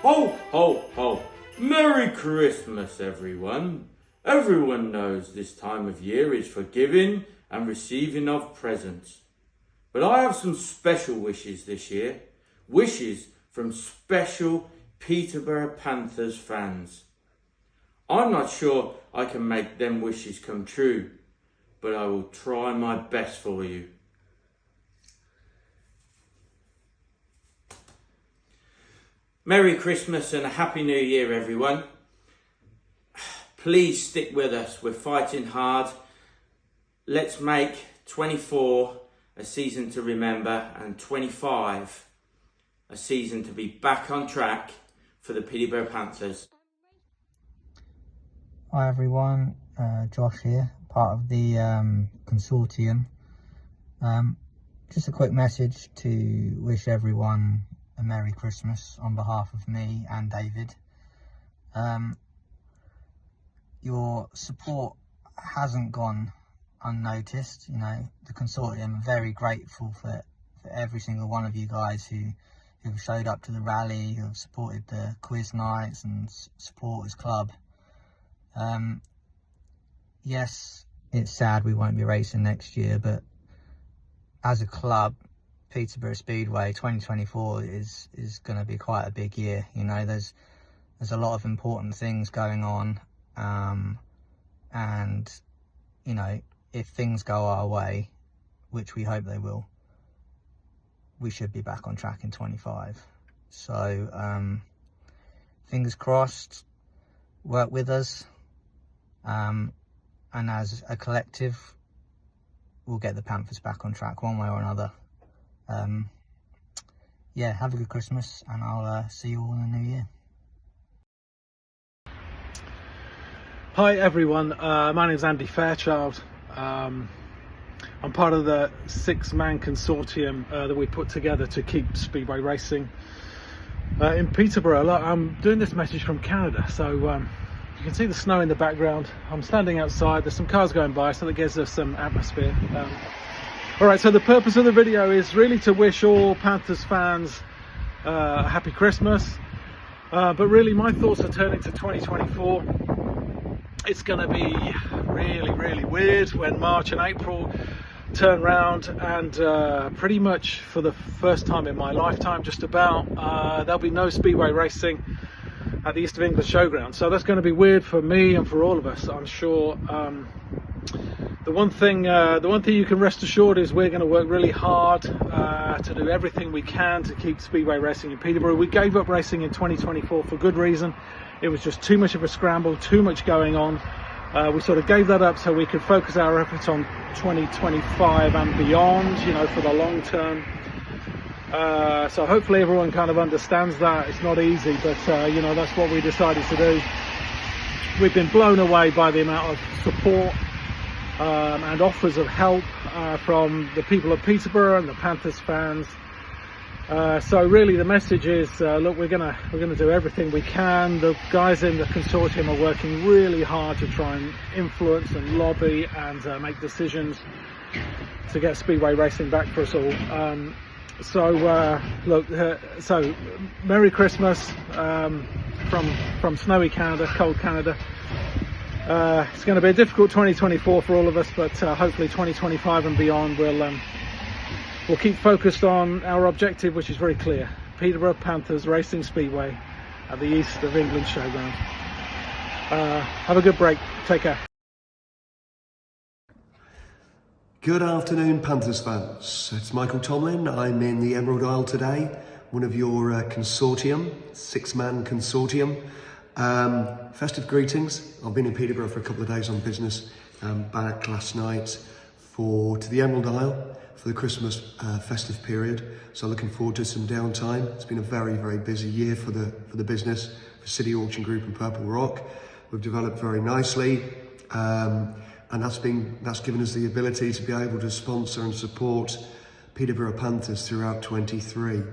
Ho, ho, ho. Merry Christmas, everyone. Everyone knows this time of year is for giving and receiving of presents. But I have some special wishes this year. Wishes from special Peterborough Panthers fans. I'm not sure I can make them wishes come true, but I will try my best for you. Merry Christmas and a Happy New Year, everyone. Please stick with us. We're fighting hard. Let's make 24 a season to remember and 25 a season to be back on track for the Peterborough Panthers. Hi everyone, Josh here, part of the consortium. Just a quick message to wish everyone a Merry Christmas on behalf of me and David. Your support hasn't gone unnoticed. You know, the consortium are very grateful for every single one of you guys who have showed up to the rally, who have supported the quiz nights and supporters club. Yes, it's sad we won't be racing next year, but as a club, Peterborough Speedway 2024 is going to be quite a big year. You know, there's a lot of important things going on, and you know, if things go our way, which we hope they will, we should be back on track in 25. So fingers crossed, work with us, and as a collective we'll get the Panthers back on track one way or another. Yeah, have a good Christmas, and I'll see you all in the new year. Hi everyone, my name is Andy Fairchild. I'm part of the 6-man consortium that we put together to keep Speedway racing in Peterborough. I'm doing this message from Canada, so you can see the snow in the background. I'm standing outside, there's some cars going by, so that gives us some atmosphere. Alright, so the purpose of the video is really to wish all Panthers fans a happy Christmas, but really my thoughts are turning to 2024. It's going to be really weird when March and April turn round, and pretty much for the first time in my lifetime, just about, there'll be no Speedway racing at the East of England Showground. So that's going to be weird for me and for all of us, I'm sure. The one thing you can rest assured is we're going to work really hard to do everything we can to keep Speedway racing in Peterborough. We gave up racing in 2024 for good reason. It was just too much of a scramble, too much going on. We sort of gave that up so we could focus our efforts on 2025 and beyond, you know, for the long term. So hopefully everyone kind of understands that. It's not easy, but you know, that's what we decided to do. We've been blown away by the amount of support and offers of help from the people of Peterborough and the Panthers fans. So really the message is, look, we're gonna do everything we can. The guys in the consortium are working really hard to try and influence and lobby and make decisions to get Speedway racing back for us all. So Merry Christmas from snowy Canada, cold Canada. It's going to be a difficult 2024 for all of us, but hopefully 2025 and beyond we'll keep focused on our objective, which is very clear: Peterborough Panthers Racing Speedway at the East of England Showground. Have a good break. Take care. Good afternoon, Panthers fans. It's Michael Tomlin. I'm in the Emerald Isle today, one of your consortium, 6-man consortium. Festive greetings. I've been in Peterborough for a couple of days on business, back last night to the Emerald Isle for the Christmas festive period. So looking forward to some downtime. It's been a very busy year for the business, for City Auction Group and Purple Rock. We've developed very nicely, and that's given us the ability to be able to sponsor and support Peterborough Panthers throughout 23.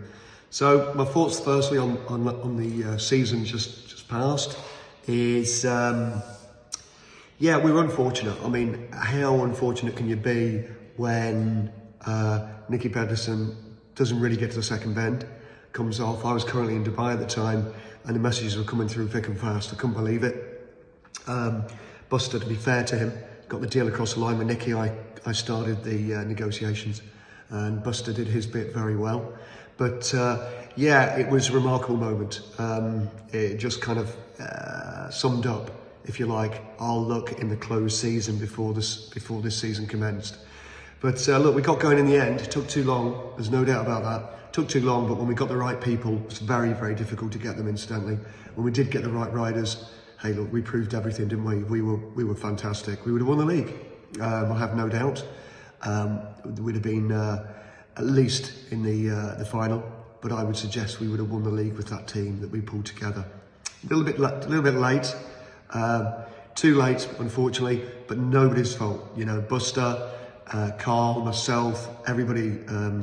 So my thoughts firstly on the season just past is, yeah, we were unfortunate. I mean, how unfortunate can you be when Nicky Pedersen doesn't really get to the second bend, comes off. I was currently in Dubai at the time, and the messages were coming through thick and fast. I couldn't believe it. Buster, to be fair to him, got the deal across the line with Nicky. I started the negotiations, and Buster did his bit very well. But yeah, it was a remarkable moment. It just kind of summed up, if you like, our luck in the closed season before this season commenced. But look, we got going in the end. It took too long, there's no doubt about that. It took too long, but when we got the right people, it was very, very difficult to get them incidentally. When we did get the right riders, hey look, we proved everything, didn't we? We were fantastic. We would have won the league, I have no doubt. We'd have been at least in the final, but I would suggest we would have won the league with that team that we pulled together. A little bit late, too late, unfortunately, but nobody's fault. You know, Buster, Carl, myself, everybody,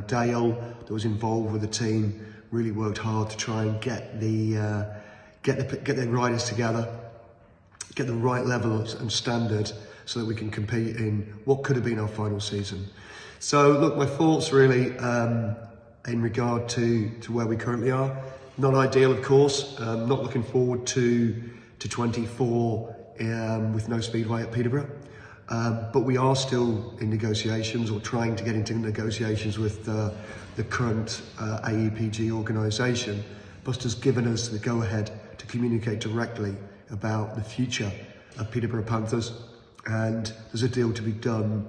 Dale that was involved with the team really worked hard to try and get the riders together, get the right level and standard so that we can compete in what could have been our final season. So look, my thoughts really in regard to where we currently are. Not ideal, of course. Not looking forward to 24 with no speedway at Peterborough. But we are still in negotiations, or trying to get into negotiations with the current AEPG organisation. Buster's given us the go-ahead to communicate directly about the future of Peterborough Panthers, and there's a deal to be done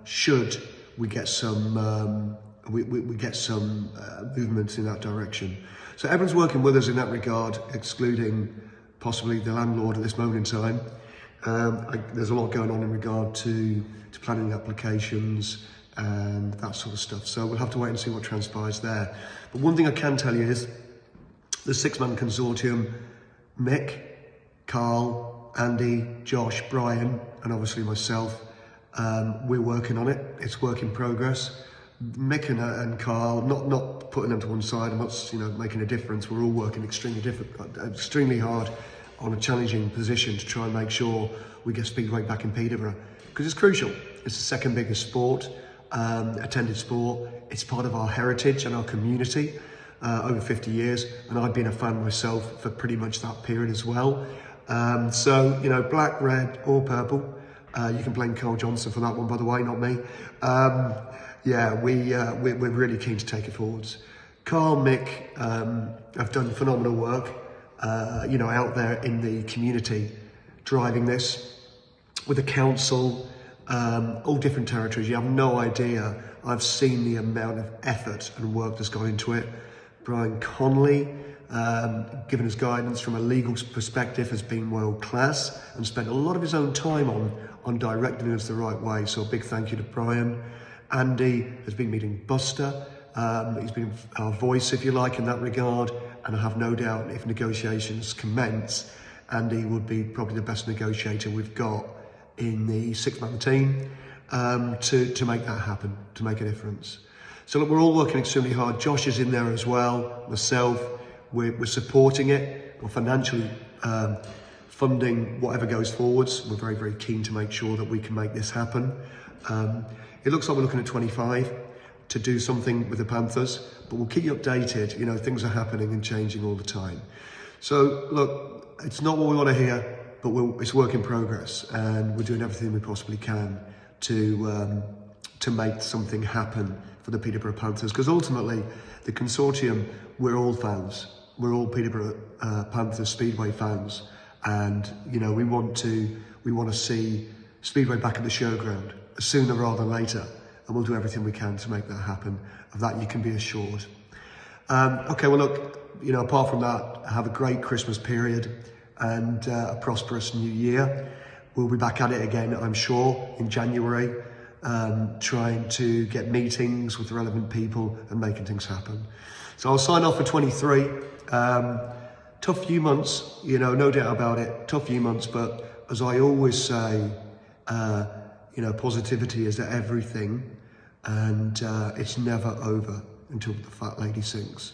should we get some we get some movements in that direction. So everyone's working with us in that regard, excluding possibly the landlord at this moment in time. There's a lot going on in regard to planning applications and that sort of stuff. So we'll have to wait and see what transpires there. But one thing I can tell you is the six-man consortium, Mick, Carl, Andy, Josh, Brian, and obviously myself, we're working on it. It's work in progress. Mick and Carl, not putting them to one side, I'm not making a difference. We're all working extremely hard on a challenging position to try and make sure we get Speedway back in Peterborough, because it's crucial. It's the second biggest sport, attended sport. It's part of our heritage and our community over 50 years, and I've been a fan myself for pretty much that period as well. So, you know, black, red or purple. You can blame Carl Johnson for that one, by the way, not me. Yeah, we're really keen to take it forwards. Carl, Mick have done phenomenal work, out there in the community, driving this with the council, all different territories. You have no idea. I've seen the amount of effort and work that's gone into it. Brian Conley, given us guidance from a legal perspective, has been world class and spent a lot of his own time on directing us the right way. So a big thank you to Brian. Andy has been meeting Buster. He's been our voice, if you like, in that regard. And I have no doubt if negotiations commence, Andy would be probably the best negotiator we've got in the six-man team to make that happen, to make a difference. So look, we're all working extremely hard. Josh is in there as well, myself. We're supporting it. We're financially funding whatever goes forwards. We're very, very keen to make sure that we can make this happen. It looks like we're looking at 25 to do something with the Panthers, but we'll keep you updated. You know, things are happening and changing all the time. So look, it's not what we want to hear, but it's work in progress, and we're doing everything we possibly can to make something happen for the Peterborough Panthers, because ultimately the consortium, we're all fans. We're all Peterborough Panthers Speedway fans, and you know, we want to see Speedway back at the showground sooner rather than later, and we'll do everything we can to make that happen. Of that you can be assured. Okay, well look, you know, apart from that, have a great Christmas period and a prosperous new year. We'll be back at it again, I'm sure, in January, trying to get meetings with relevant people and making things happen. So I'll sign off for 23. Tough few months, you know, no doubt about it, tough few months, but as I always say, you know, positivity is everything, and it's never over until the fat lady sings.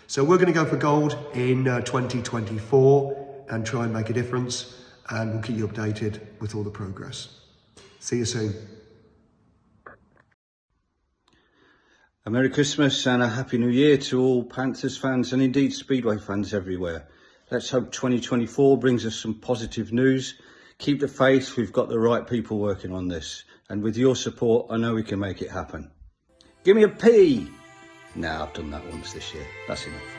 So we're going to go for gold in 2024 and try and make a difference, and we'll keep you updated with all the progress. See you soon. A Merry Christmas and a Happy New Year to all Panthers fans and indeed Speedway fans everywhere. Let's hope 2024 brings us some positive news. Keep the faith, we've got the right people working on this. And with your support, I know we can make it happen. Give me a P! Nah, I've done that once this year. That's enough.